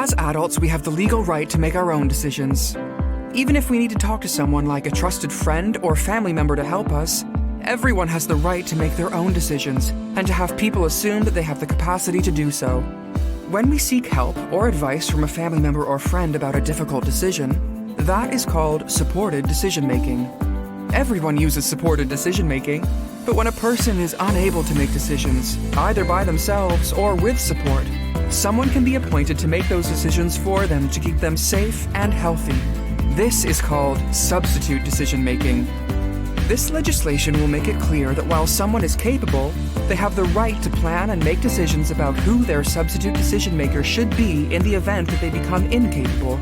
As adults, we have the legal right to make our own decisions. Even if we need to talk to someone like a trusted friend or family member to help us, everyone has the right to make their own decisions and to have people assume that they have the capacity to do so. When we seek help or advice from a family member or friend about a difficult decision, that is called supported decision-making. Everyone uses supported decision-making, but when a person is unable to make decisions, either by themselves or with support, someone can be appointed to make those decisions for them to keep them safe and healthy. This is called substitute decision-making. This legislation will make it clear that while someone is capable, they have the right to plan and make decisions about who their substitute decision-maker should be in the event that they become incapable.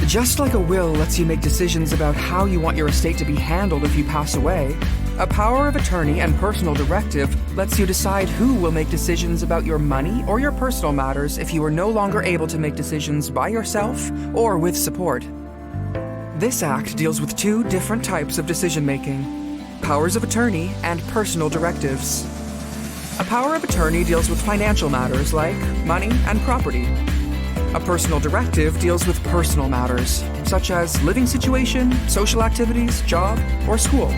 Just like a will lets you make decisions about how you want your estate to be handled if you pass away, a power of attorney and personal directive lets you decide who will make decisions about your money or your personal matters if you are no longer able to make decisions by yourself or with support. This act deals with two different types of decision-making: powers of attorney and personal directives. A power of attorney deals with financial matters like money and property. A personal directive deals with personal matters, such as living situation, social activities, job, or school.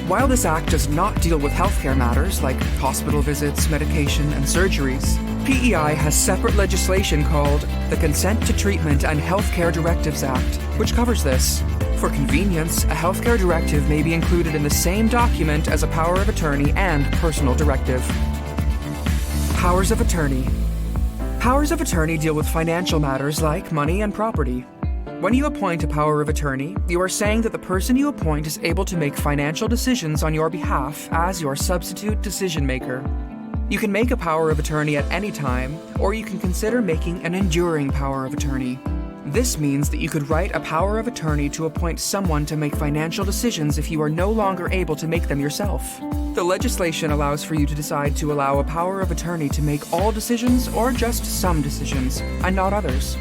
While this act does not deal with healthcare matters like hospital visits, medication, and surgeries, PEI has separate legislation called the Consent to Treatment and Healthcare Directives Act, which covers this. For convenience, a healthcare directive may be included in the same document as a power of attorney and personal directive. Powers of attorney. Powers of attorney deal with financial matters like money and property. When you appoint a power of attorney, you are saying that the person you appoint is able to make financial decisions on your behalf as your substitute decision maker. You can make a power of attorney at any time, or you can consider making an enduring power of attorney. This means that you could write a power of attorney to appoint someone to make financial decisions if you are no longer able to make them yourself. The legislation allows for you to decide to allow a power of attorney to make all decisions or just some decisions, and not others.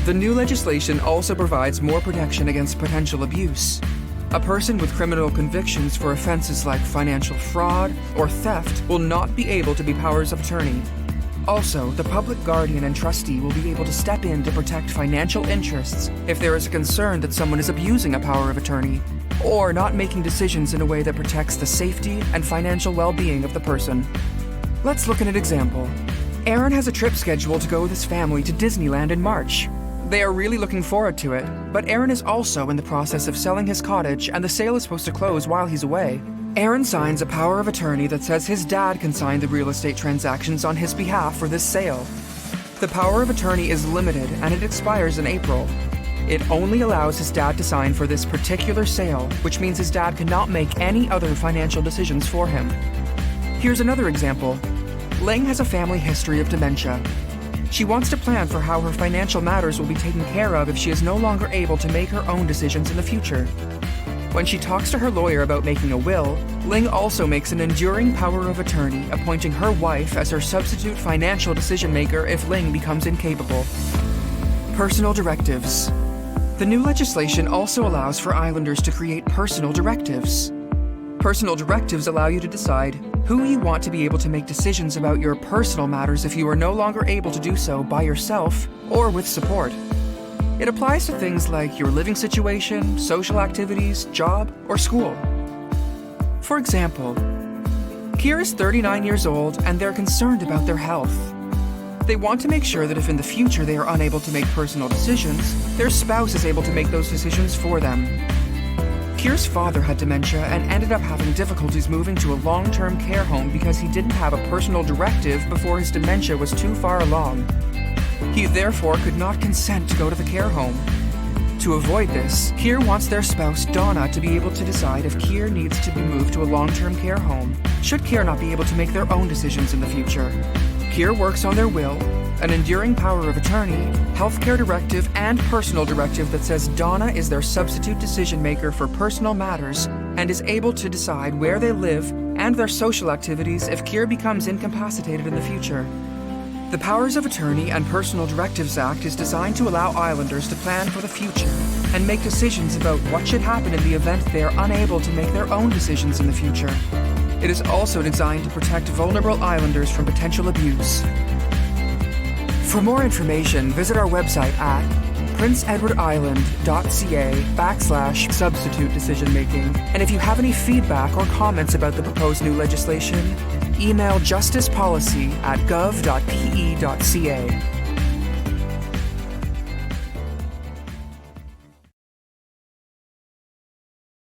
The new legislation also provides more protection against potential abuse. A person with criminal convictions for offenses like financial fraud or theft will not be able to be powers of attorney. Also, the public guardian and trustee will be able to step in to protect financial interests if there is a concern that someone is abusing a power of attorney or not making decisions in a way that protects the safety and financial well-being of the person. Let's look at an example. Aaron has a trip scheduled to go with his family to Disneyland in March. They are really looking forward to it, but Aaron is also in the process of selling his cottage and the sale is supposed to close while he's away. Aaron signs a power of attorney that says his dad can sign the real estate transactions on his behalf for this sale. The power of attorney is limited and it expires in April. It only allows his dad to sign for this particular sale, which means his dad cannot make any other financial decisions for him. Here's another example. Ling has a family history of dementia. She wants to plan for how her financial matters will be taken care of if she is no longer able to make her own decisions in the future. When she talks to her lawyer about making a will, Ling also makes an enduring power of attorney, appointing her wife as her substitute financial decision-maker if Ling becomes incapable. Personal directives. The new legislation also allows for islanders to create personal directives. Personal directives allow you to decide who you want to be able to make decisions about your personal matters if you are no longer able to do so by yourself or with support. It applies to things like your living situation, social activities, job, or school. For example, Kier is 39 years old and they're concerned about their health. They want to make sure that if in the future they are unable to make personal decisions, their spouse is able to make those decisions for them. Kier's father had dementia and ended up having difficulties moving to a long-term care home because he didn't have a personal directive before his dementia was too far along. He therefore could not consent to go to the care home. To avoid this, Kier wants their spouse Donna to be able to decide if Kier needs to be moved to a long-term care home, should Kier not be able to make their own decisions in the future. Kier works on their will, an enduring power of attorney, healthcare directive, and personal directive that says Donna is their substitute decision-maker for personal matters and is able to decide where they live and their social activities if Kier becomes incapacitated in the future. The Powers of Attorney and Personal Directives Act is designed to allow islanders to plan for the future and make decisions about what should happen in the event they are unable to make their own decisions in the future. It is also designed to protect vulnerable islanders from potential abuse. For more information, visit our website at princeedwardisland.ca/substitute decision making. And if you have any feedback or comments about the proposed new legislation, email justicepolicy@gov.pe.ca.